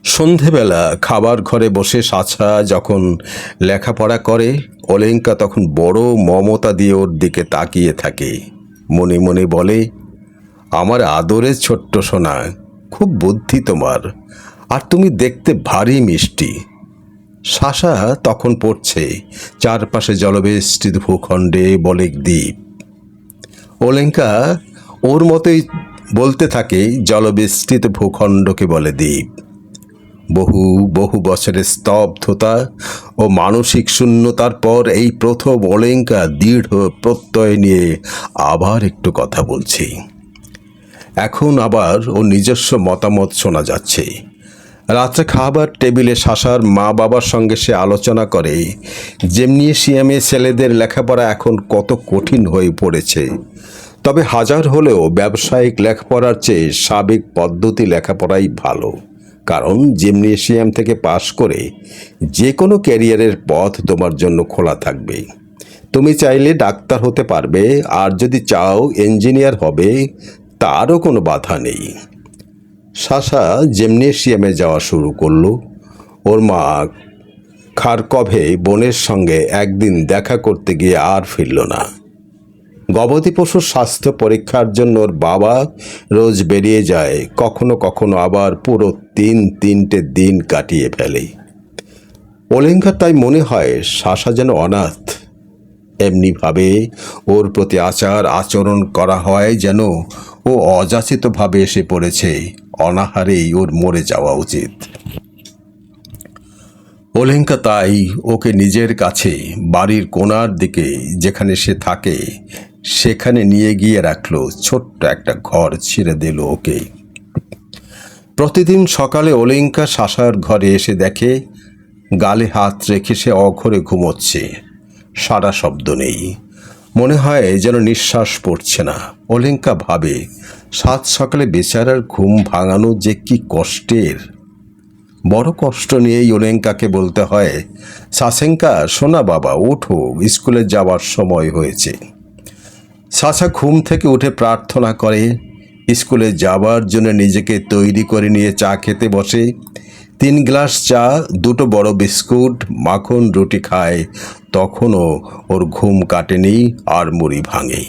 সন্ধেবেলা খাবার ঘরে বসে সাশা যখন লেখাপড়া করে, ওলেঙ্কা তখন বড় মমতা দিয়ে ওর দিকে তাকিয়ে থাকে। মনে মনে বলে, আমার আদরের ছোট্ট সোনা, খুব বুদ্ধি তোমার, আর তুমি দেখতে ভারী মিষ্টি। সাশা তখন পড়ছে চারপাশে জলবেষ্টিত ভূখণ্ডে বলেক দ্বীপ। ওলেঙ্কা ওর মতোই বলতে থাকে, জলবেষ্টিত ভূখণ্ডকে বলে দ্বীপ। বহু বহু বছরের স্তব্ধতা ও মানসিক শূন্যতার পর এই প্রথম ওলেঙ্কা দৃঢ় প্রত্যয় নিয়ে আবার একটু কথা বলছি। এখন আবার ও নিজস্ব মতামত শোনা যাচ্ছে। রাত্রে খাবার টেবিলে সাশার মা বাবার সঙ্গে সে আলোচনা করে জিমনেসিয়ামে ছেলেদের লেখাপড়া এখন কত কঠিন হয়ে পড়েছে। তবে হাজার হলেও ব্যবসায়িক লেখাপড়ার চেয়ে সাবেক পদ্ধতি লেখাপড়াই ভালো। কারণ জিমনেসিয়াম থেকে পাশ করে যে কোনো ক্যারিয়ারের পথ তোমার জন্য খোলা থাকবে। তুমি চাইলে ডাক্তার হতে পারবে, আর যদি চাও ইঞ্জিনিয়ার হবে, তারও কোনো বাধা নেই। সাশা জিমনেসিয়ামে যাওয়া শুরু করলো। ওর মা খারকভে বোনের সঙ্গে একদিন দেখা করতে গিয়ে আর ফিরল না। গবাদি পশুর স্বাস্থ্য পরীক্ষার জন্য ওর বাবা রোজ বেরিয়ে যায়, কখনো কখনো আবার পুরো 3-3টে দিন কাটিয়ে ফেলে। ওলেঙ্কার তাই মনে হয় সাশা যেন অনাথ। এমনিভাবে ওর প্রতি আচার আচরণ করা হয় যেন ও অযাচিতভাবে এসে পড়েছে, অনাহারেই ওর মরে যাওয়া উচিত। ওলেঙ্কা তাই ওকে নিজের কাছে বাড়ির কোণার দিকে যেখানে সে থাকে সেখানে নিয়ে গিয়ে রাখলো। ছোট্ট একটা ঘর ছেড়ে দিল ওকে। প্রতিদিন সকালে ওলেঙ্কা সাশার ঘরে এসে দেখে গালে হাত রেখে সে অঘরে ঘুমোচ্ছে। সারা শব্দ নেই, মনে হয় যেন নিঃশ্বাস পড়ছে না। ওলেঙ্কা ভাবে, সাত সকালে বেচারার ঘুম ভাঙানো যে কি কষ্টের। বড় কষ্ট নিয়েই ওলেঙ্কাকে বলতে হয়, সাসেঙ্কা শোনা বাবা, ওঠো, স্কুলে যাওয়ার সময় হয়েছে। সাশা ঘুম থেকে উঠে প্রার্থনা করে, স্কুলে যাবার জন্য নিজেকে তৈরি করে নিয়ে চা খেতে বসে। 3 গ্লাস চা, 2টো বড় বিস্কুট, মাখন রুটি খায়। তখনও ওর ঘুম কাটেনি আর মুড়ি ভাঙে।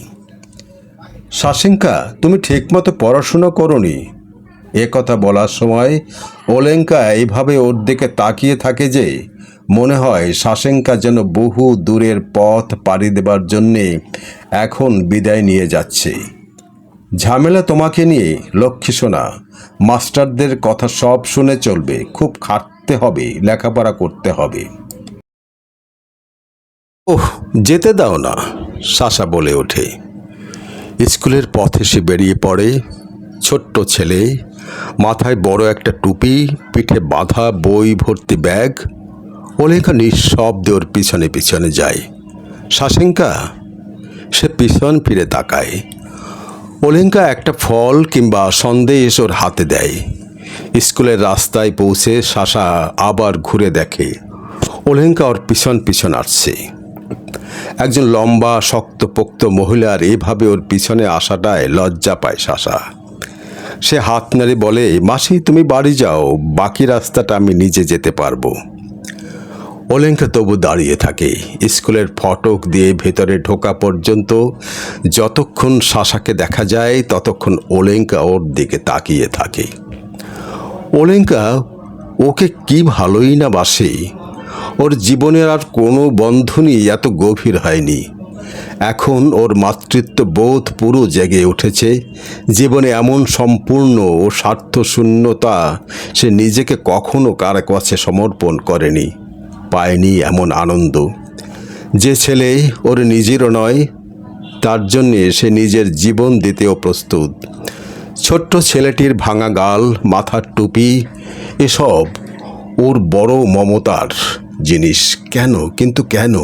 সাসেঙ্কা, তুমি ঠিকমতো পড়াশুনো করোনি। এ কথা বলার সময় ওলেঙ্কা এইভাবে ওর দিকে তাকিয়ে থাকে যে মনে হয় সাসেঙ্কা যেন বহু দূরের পথ পাড়ি দেবার জন্যে এখন বিদায় নিয়ে যাচ্ছে। ঝামেলা তোমাকে নিয়ে, লক্ষ্মী সোনা। মাস্টারদের কথা সব শুনে চলবে, খুব খাটতে হবে, লেখাপড়া করতে হবে। ওহ, যেতে দাও না, সাশা বলে ওঠে। স্কুলের পথে সে বেরিয়ে পড়ে। ছোট্ট ছেলে, মাথায় বড় একটা টুপি, পিঠে বাঁধা বই ভর্তি ব্যাগ। ওলেঙ্কা নিঃশব্দে ওর পিছনে পিছনে যায়। সাসেঙ্কা, সে পিছন ফিরে তাকায়। ওলেঙ্কা একটা ফল কিংবা সন্দেশ ওর হাতে দেয়। স্কুলের রাস্তায় পৌঁছে সাশা আবার ঘুরে দেখে ওলেঙ্কা ওর পিছন পিছন আসছে। একজন লম্বা শক্তপোক্ত মহিলার এভাবে ওর পিছনে আসাটায় লজ্জা পায় সাশা। সে হাত নাড়ে বলে, মাসি তুমি বাড়ি যাও, বাকি রাস্তাটা আমি নিজে যেতে পারবো। ওলেঙ্কা তবু দাঁড়িয়ে থাকে। স্কুলের ফটক দিয়ে ভেতরে ঢোকা পর্যন্ত যতক্ষণ সাশাকে দেখা যায় ততক্ষণ ওলেঙ্কা ওর দিকে তাকিয়ে থাকে। ওলেঙ্কা ওকে কি ভালোই না বাসে। ওর জীবনের আর কোনো বন্ধনই এত গভীর হয়নি। এখন ওর মাতৃত্ব বোধ পুরো জেগে উঠেছে। জীবনে এমন সম্পূর্ণ ও স্বার্থশূন্যতা সে নিজেকে কখনো কারো কাছে সমর্পণ করেনি, পায়নি এমন আনন্দ। যে ছেলে ওর নিজেরও নয়, তার জন্যে সে নিজের জীবন দিতেও প্রস্তুত। ছোট্ট ছেলেটির ভাঙা গাল, মাথার টুপি, এসব ওর বড় মমতার জিনিস। কেন কিন্তু কেন?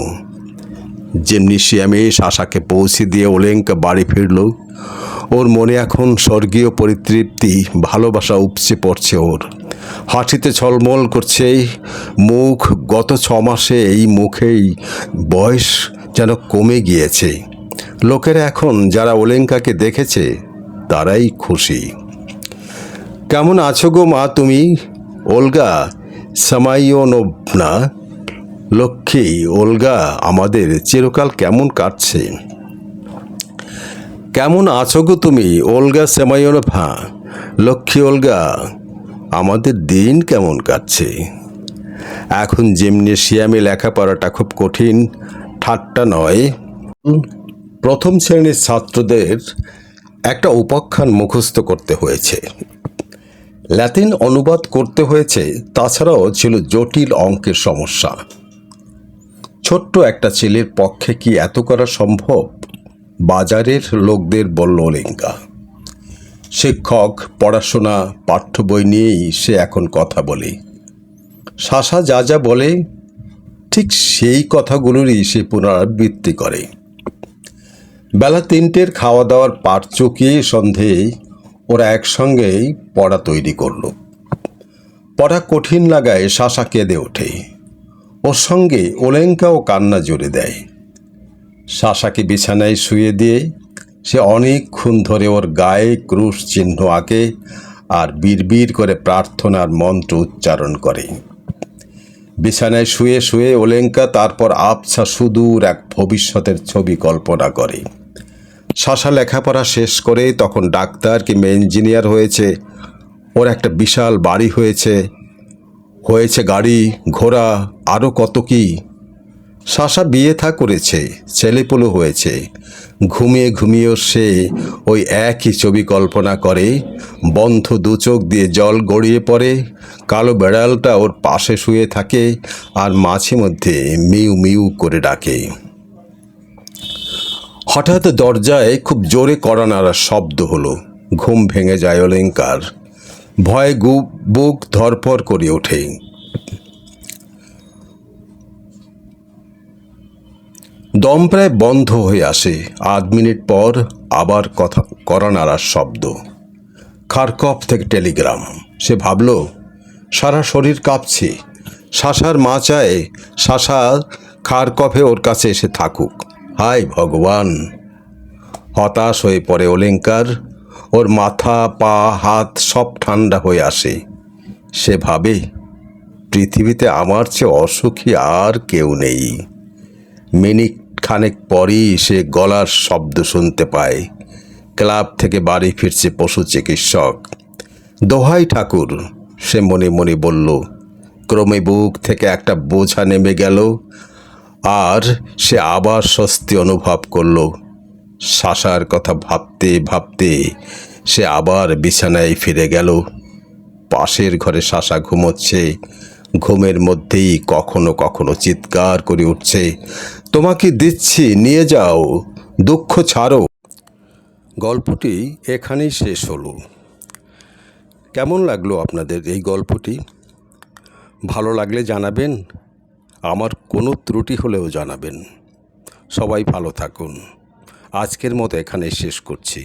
জিমনেশিয়ামে সাশাকে পৌঁছে দিয়ে ওলেঙ্কা বাড়ি ফিরল। ওর মনে এখন স্বর্গীয় পরিতৃপ্তি, ভালোবাসা উপচে পড়ছে ওর। হাঁচিতে ছলমল করছে মুখ। গত 6 মাসে এই মুখেই বয়স যেন কমে গিয়েছে। লোকেরা এখন যারা ওলেঙ্কাকে দেখেছে তারাই খুশি। কেমন আছো গো মা তুমি? ওলগা সামাইয়োনোভনা। লক্ষ্মী ওলগা, আমাদের চিরকাল কেমন কাটছে? কেমন আছো গো তুমি ওলগা সেমাইয়োনোভা? লক্ষ্মী ওলগা, আমাদের দিন কেমন কাটছে? এখন জিমনেশিয়ামে লেখাপড়াটা খুব কঠিন, ঠাট্টা নয়। প্রথম শ্রেণীর ছাত্রদের একটা উপাখ্যান মুখস্থ করতে হয়েছে, ল্যাটিন অনুবাদ করতে হয়েছে, তাছাড়াও ছিল জটিল অঙ্কের সমস্যা। ছোট্ট একটা ছেলের পক্ষে কি এত করা সম্ভব? বাজারের লোকদের বলল ওলেঙ্কা। শিক্ষক, পড়াশোনা, পাঠ্য বই নিয়েই সে এখন কথা বলে। সাশা যা যা বলে ঠিক সেই কথাগুলোরই সে পুনরাবৃত্তি করে। বেলা 3টের খাওয়া দাওয়ার পাট চুকিয়ে সন্ধেয় ওরা একসঙ্গেই পড়া তৈরি করল। পড়া কঠিন লাগায় সাশা কেঁদে ওঠে। ওর সঙ্গে ওলেঙ্কাও কান্না জুড়ে দেয়। সাশাকে বিছানায় শুয়ে দিয়ে সে অনেকক্ষণ ধরে ওর গায়ে ক্রুশ চিহ্ন আঁকে আর বিড়বিড় করে প্রার্থনার মন্ত্র উচ্চারণ করে। বিছানায় শুয়ে শুয়ে ওলেঙ্কা তারপর আবছা সুদূর এক ভবিষ্যতের ছবি কল্পনা করে। সাশা লেখাপড়া শেষ করে তখন ডাক্তার কিংবা ইঞ্জিনিয়ার হয়েছে, ওর একটা বিশাল বাড়ি হয়েছে, হয়েছে গাড়ি ঘোড়া, আরও কত কি। সাশা বিয়ে থা করেছে, ছেলেপুলে হয়েছে। ঘুমিয়ে ঘুমিয়েও সে ওই একই ছবি কল্পনা করে। বন্ধ দু চোখ দিয়ে জল গড়িয়ে পড়ে। কালো বেড়ালটা ওর পাশে শুয়ে থাকে আর মাঝে মধ্যে মিউ মিউ করে ডাকে। হঠাৎ দরজায় খুব জোরে কড়া নাড়ার শব্দ হলো। ঘুম ভেঙে যায় ওলেঙ্কার। ভয়ে বুক ধরপড় করে ওঠে। দম প্রায় বন্ধ হয়ে আসে। 8 মিনিট পর আবার কড়া নাড়ার শব্দ। খারকফ থেকে টেলিগ্রাম। সে ভাবল সারা শরীর কাঁপছে। সাশার মা চায় সাশা খারকফে ওর কাছে এসে থাকুক। হায় ভগবান! হতাশ হয়ে পড়ে ওলেঙ্কার। ওর মাথা, পা, হাত সব ঠান্ডা হয়ে আসে। সে ভাবে পৃথিবীতে আমার চেয়ে অসুখী আর কেউ নেই। মিনিট খানেক পরই সে গলার শব্দ শুনতে পায়। ক্লাব থেকে বাড়ি ফিরছে পশু চিকিৎসক। দোহাই ঠাকুর, সে মনে মনে বলল। ক্রমে বুক থেকে একটা বোঝা নেমে গেল আর সে আবার স্বস্তি অনুভব করল। সাশার কথা ভাবতে ভাবতে সে আবার বিছানায় ফিরে গেল। পাশের ঘরে সাশা ঘুমোচ্ছে। ঘুমের মধ্যেই কখনো কখনো চিৎকার করে উঠছে, তোমাকে দিচ্ছি, নিয়ে যাও, দুঃখ ছাড়ো। গল্পটি এখানেই শেষ হলো। কেমন লাগলো আপনাদের এই গল্পটি? ভালো লাগলে জানাবেন, আমার কোনো ত্রুটি হলেও জানাবেন। সবাই ভালো থাকুন। আজকের মতো এখানেই শেষ করছি।